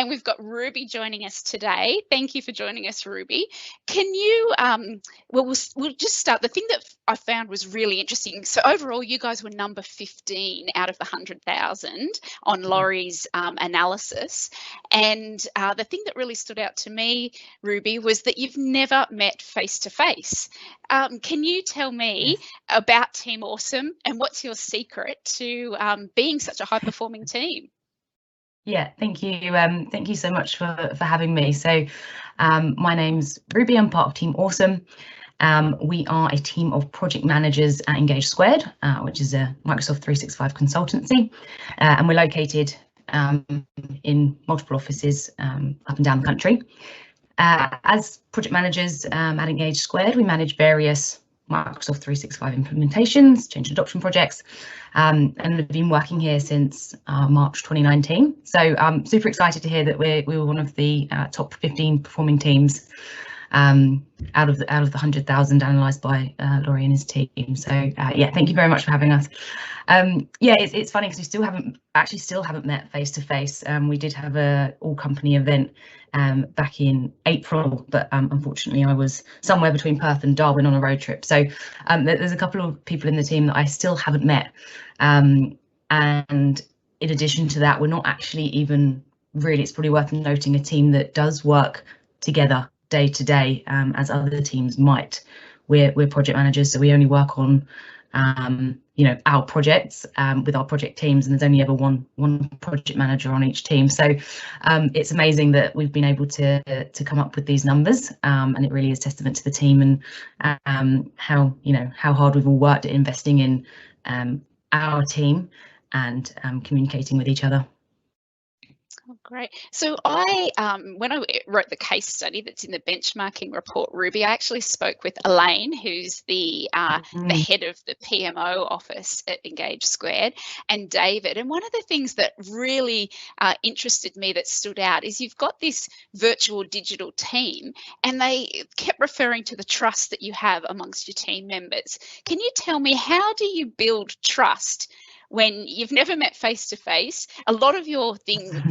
and we've got Ruby joining us today. Thank you for joining us, Ruby. Can you, we'll just start. The thing that I found was really interesting. So overall, you guys were number 15 out of the 100,000 on Laurie's analysis. And the thing that really stood out to me, Ruby, was that you've never met face-to-face. Can you tell me about Team Awesome and what's your secret to being such a high-performing team? Yeah, thank you. Thank you so much for having me. So my name's Ruby. I'm part of Team Awesome. We are a team of project managers at Engage Squared, which is a Microsoft 365 consultancy, and we're located in multiple offices up and down the country. As project managers at Engage Squared, we manage various Microsoft 365 implementations, change adoption projects, and have been working here since March 2019. So I'm super excited to hear that we were one of the top 15 performing teams out of the 100,000 analysed by Laurie and his team. So yeah, thank you very much for having us. Yeah, it's funny because we still haven't met face to face. We did have a all company event back in April, but unfortunately I was somewhere between Perth and Darwin on a road trip. So there's a couple of people in the team that I still haven't met. And in addition to that, we're not actually even really, it's probably worth noting, a team that does work together day to day as other teams might. We're project managers, so we only work on our projects with our project teams, and there's only ever one project manager on each team. So it's amazing that we've been able to come up with these numbers, and it really is testament to the team and how hard we've all worked at investing in our team and communicating with each other. Oh, great. So when I wrote the case study that's in the benchmarking report, Ruby, I actually spoke with Elaine, who's the head of the PMO office at Engage Squared, and David. And one of the things that really interested me, that stood out, is you've got this virtual digital team, and they kept referring to the trust that you have amongst your team members. Can you tell me, how do you build trust when you've never met face to face? A lot of your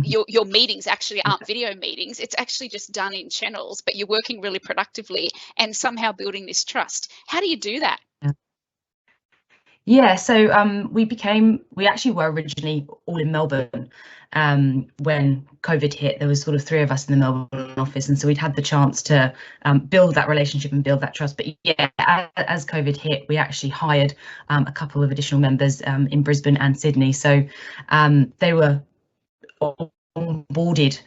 your meetings actually aren't video meetings. It's actually just done in channels, but you're working really productively and somehow building this trust. How do you do that? Yeah, so we actually were originally all in Melbourne when COVID hit. There was sort of 3 of us in the Melbourne office, and so we'd had the chance to build that relationship and build that trust. But yeah, as COVID hit, we actually hired a couple of additional members in Brisbane and Sydney. So they were onboarded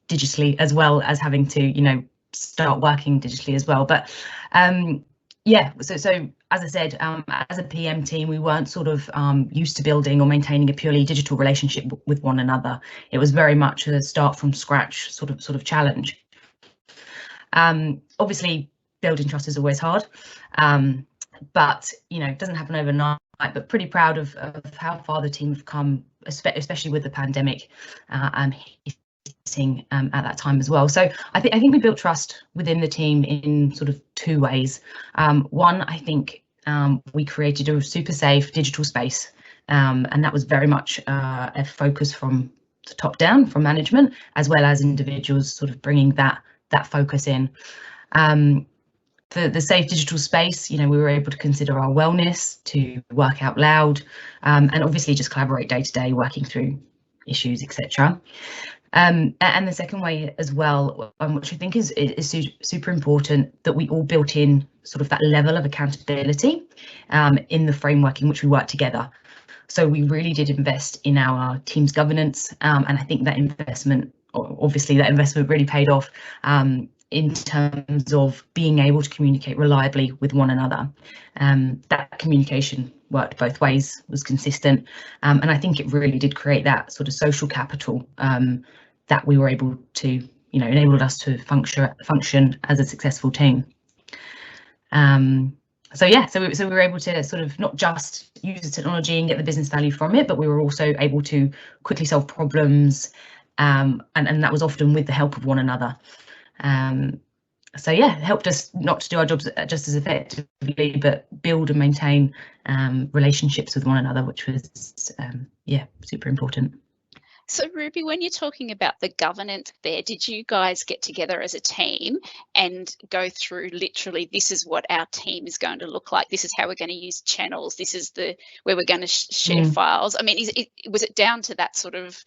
digitally, as well as having to, start working digitally as well. But yeah, so as I said, as a PM team, we weren't sort of used to building or maintaining a purely digital relationship with one another. It was very much a start from scratch sort of challenge. Obviously, building trust is always hard, but it doesn't happen overnight. But pretty proud of how far the team have come, especially with the pandemic hitting at that time as well. So I think we built trust within the team in sort of 2 ways. One, I think we created a super safe digital space, and that was very much a focus from the top down, from management, as well as individuals sort of bringing that focus in. The safe digital space, we were able to consider our wellness, to work out loud, and obviously just collaborate day to day, working through issues, etc. And the second way as well, which I think is super important, that we all built in sort of that level of accountability in the framework in which we work together. So we really did invest in our team's governance, and I think that investment really paid off in terms of being able to communicate reliably with one another. That communication worked both ways, was consistent, and I think it really did create that sort of social capital that we were able to, enabled us to function as a successful team. So we were able to sort of not just use the technology and get the business value from it, but we were also able to quickly solve problems, and that was often with the help of one another. So yeah, it helped us not to do our jobs just as effectively, but build and maintain relationships with one another, which was super important. So Ruby, when you're talking about the governance there, did you guys get together as a team and go through literally, this is what our team is going to look like, this is how we're going to use channels, this is where we're going to share files? I mean, was it down to that sort of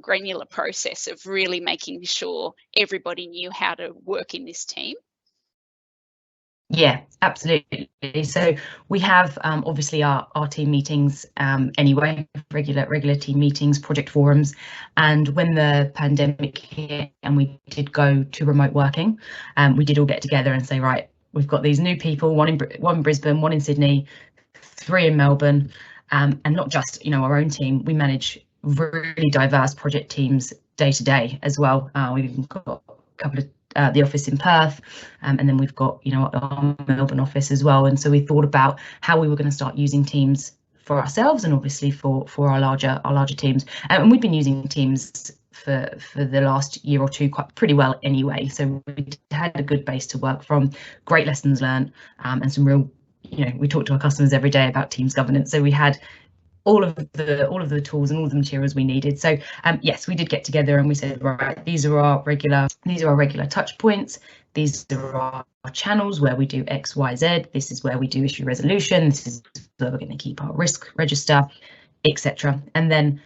granular process of really making sure everybody knew how to work in this team? Yeah, absolutely. So we have obviously our team meetings anyway, regular team meetings, project forums, and when the pandemic hit and we did go to remote working, we did all get together and say, right, we've got these new people, one in Brisbane, one in Sydney, 3 in Melbourne, and not just our own team. We manage really diverse project teams day to day as well. We've even got a couple of the office in Perth, and then we've got our Melbourne office as well. And so we thought about how we were going to start using Teams for ourselves and obviously for our larger teams. And we've been using Teams for the last year or two pretty well anyway. So we had a good base to work from, great lessons learned, and some real, we talk to our customers every day about Teams governance. So we had all of the tools and all of the materials we needed. So yes, we did get together and we said, right, these are our regular touch points. These are our channels where we do X, Y, Z. This is where we do issue resolution. This is where we're going to keep our risk register, etc. And then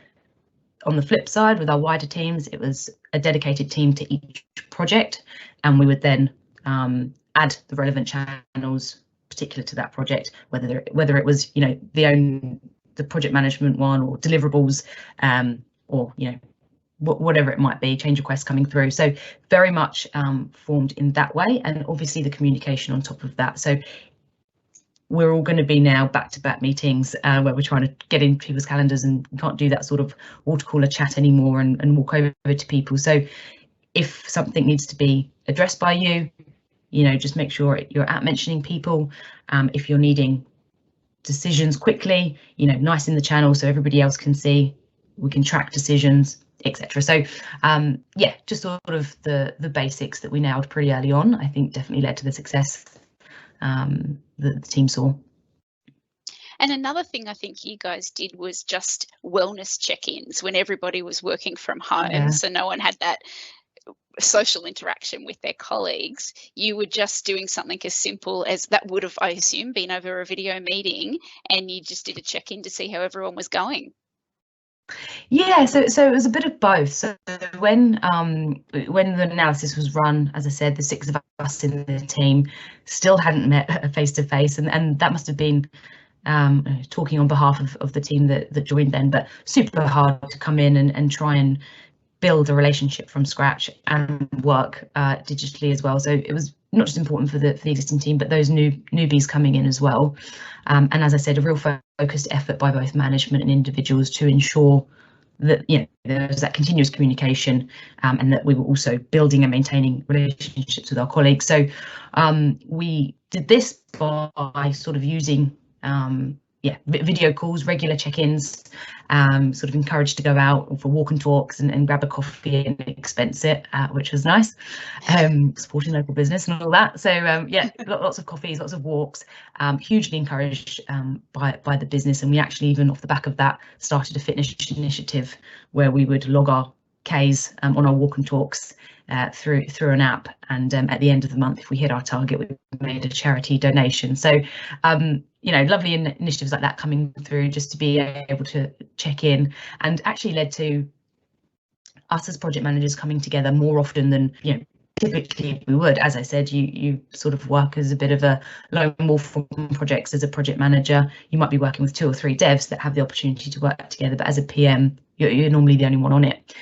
on the flip side, with our wider teams, it was a dedicated team to each project, and we would then add the relevant channels particular to that project, whether it was the project management one or deliverables, or whatever it might be, change requests coming through. So very much formed in that way, and obviously the communication on top of that. So we're all going to be now back-to-back meetings where we're trying to get in people's calendars, and we can't do that sort of water cooler chat anymore and walk over to people. So if something needs to be addressed by you, just make sure you're at mentioning people. If you're needing decisions quickly, nice in the channel so everybody else can see, we can track decisions, etc. So yeah, just sort of the basics that we nailed pretty early on, I think definitely led to the success that the team saw. And another thing I think you guys did was just wellness check-ins when everybody was working from home, so no one had that social interaction with their colleagues. You were just doing something as simple as that would have, I assume, been over a video meeting, and you just did a check-in to see how everyone was going. Yeah, so it was a bit of both. So when the analysis was run, as I said, the 6 of us in the team still hadn't met face to face, and that must have been talking on behalf of the team that joined then, but super hard to come in and try and build a relationship from scratch and work digitally as well. So it was not just important for the existing team, but those newbies coming in as well. And as I said, a real focused effort by both management and individuals to ensure that there was that continuous communication, and that we were also building and maintaining relationships with our colleagues. So we did this by sort of using video calls, regular check-ins, sort of encouraged to go out for walk and talks and grab a coffee and expense it, which was nice, supporting local business and all that. So yeah, lots of coffees, lots of walks, hugely encouraged by the business. And we actually, even off the back of that, started a fitness initiative where we would log our Ks on our walk and talks through an app, and at the end of the month, if we hit our target, we made a charity donation. So lovely initiatives like that coming through, just to be able to check in, and actually led to us as project managers coming together more often than typically we would. As I said, you sort of work as a bit of a lone wolf on projects. As a project manager, you might be working with 2 or 3 devs that have the opportunity to work together, but as a PM, you're normally the only one on it.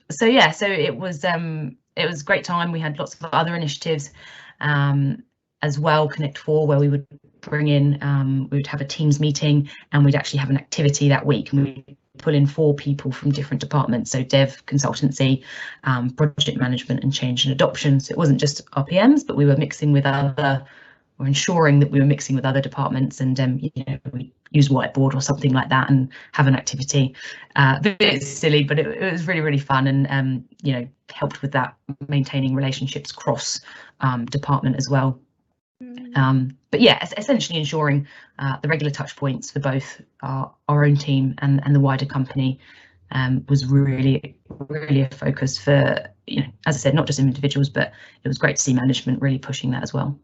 So yeah, so it was a great time. We had lots of other initiatives as well, Connect 4, where we would bring in, we would have a Teams meeting, and we'd actually have an activity that week, and we'd pull in 4 people from different departments, so dev, consultancy, project management, and change and adoption. So it wasn't just our PMs, but we were mixing with ensuring that we were mixing with other departments, and we use whiteboard or something like that and have an activity. A bit silly, but it was really, really fun, and helped with that, maintaining relationships cross department as well. But yeah, essentially ensuring the regular touch points for both our own team and the wider company was really a focus for, you know, as I said, not just individuals, but it was great to see management really pushing that as well.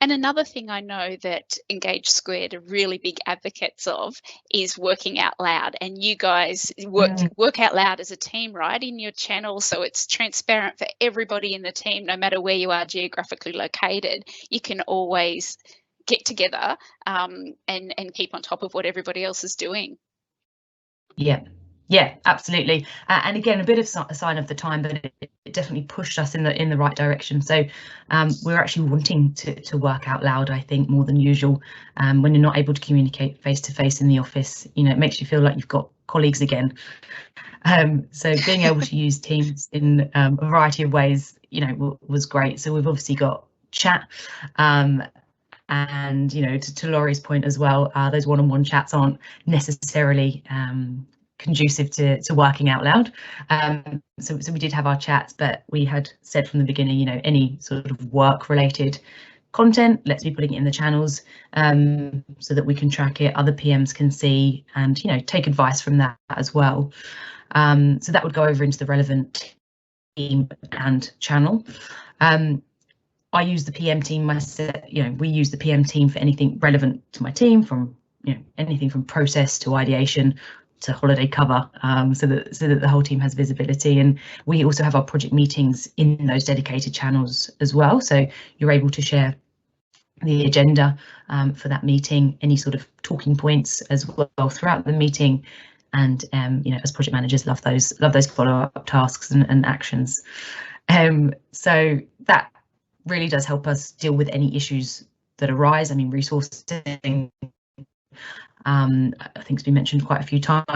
And another thing I know that Engage Squared are really big advocates of is working out loud. And you guys work out loud as a team, right, in your channel, so it's transparent for everybody in the team, no matter where you are geographically located. You can always get together and keep on top of what everybody else is doing. Yeah, absolutely. And again, a bit of a sign of the time, but it definitely pushed us in the right direction. So we're actually wanting to work out loud, I think, more than usual. When you're not able to communicate face to face in the office, you know, it makes you feel like you've got colleagues again. So being able to use Teams in a variety of ways, you know, was great. So we've obviously got chat. And, you know, to Laurie's point as well, those one-on-one chats aren't necessarily conducive to working out loud. So we did have our chats, but we had said from the beginning, you know, any sort of work-related content, let's be putting it in the channels so that we can track it, other PMs can see, and, you know, take advice from that as well. So that would go over into the relevant team and channel. I use the PM team myself, you know, we use the PM team for anything relevant to my team, from, you know, anything from process to ideation to holiday cover, so that the whole team has visibility. And we also have our project meetings in those dedicated channels as well, so you're able to share the agenda for that meeting, any sort of talking points as well throughout the meeting. And you know, as project managers, love those follow-up tasks and actions. So that really does help us deal with any issues that arise. I mean, resourcing, I think it's been mentioned quite a few times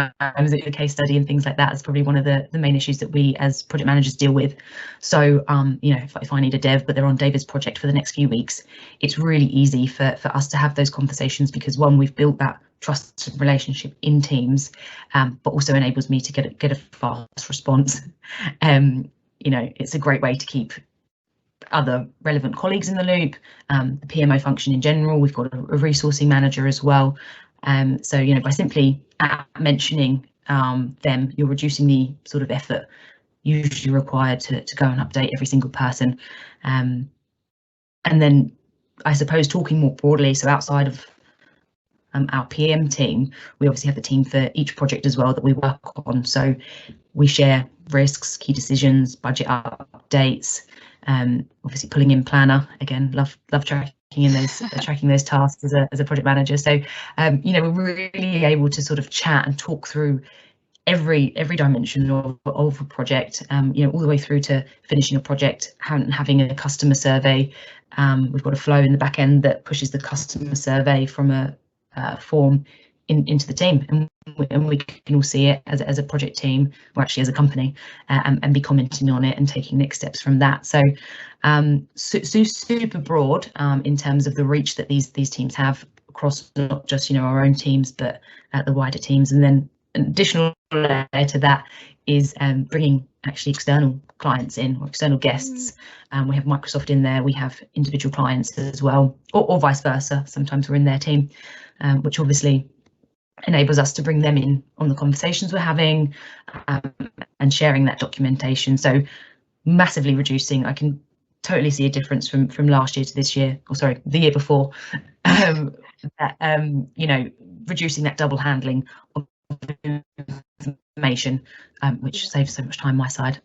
in the case study and things like that. Is probably one of the main issues that we as project managers deal with. So you know, if I need a dev but they're on David's project for the next few weeks, it's really easy for us to have those conversations, because one, we've built that trusted relationship in Teams, but also enables me to get a fast response. You know, it's a great way to keep other relevant colleagues in the loop, the PMO function in general. We've got a resourcing manager as well. So, you know, by simply mentioning them, you're reducing the sort of effort usually required to go and update every single person. And then I suppose talking more broadly, so outside of our PM team, we obviously have the team for each project as well that we work on. So we share risks, key decisions, budget updates, obviously pulling in planner. Again, love tracking in those tracking those tasks as a project manager. So you know, we're really able to sort of chat and talk through every dimension of a project, you know, all the way through to finishing a project, having a customer survey. We've got a flow in the back end that pushes the customer survey from a form into the team, and we can all see it as a project team, or actually as a company, and be commenting on it and taking next steps from that. So super broad in terms of the reach that these teams have across not just, you know, our own teams, but the wider teams. And then an additional layer to that is bringing actually external clients in, or external guests. We have Microsoft in there, we have individual clients as well, or vice versa. Sometimes we're in their team, which obviously enables us to bring them in on the conversations we're having, and sharing that documentation. So massively reducing, I can totally see a difference from last year to this year, or sorry, the year before, you know, reducing that double handling of information, which saves so much time my side.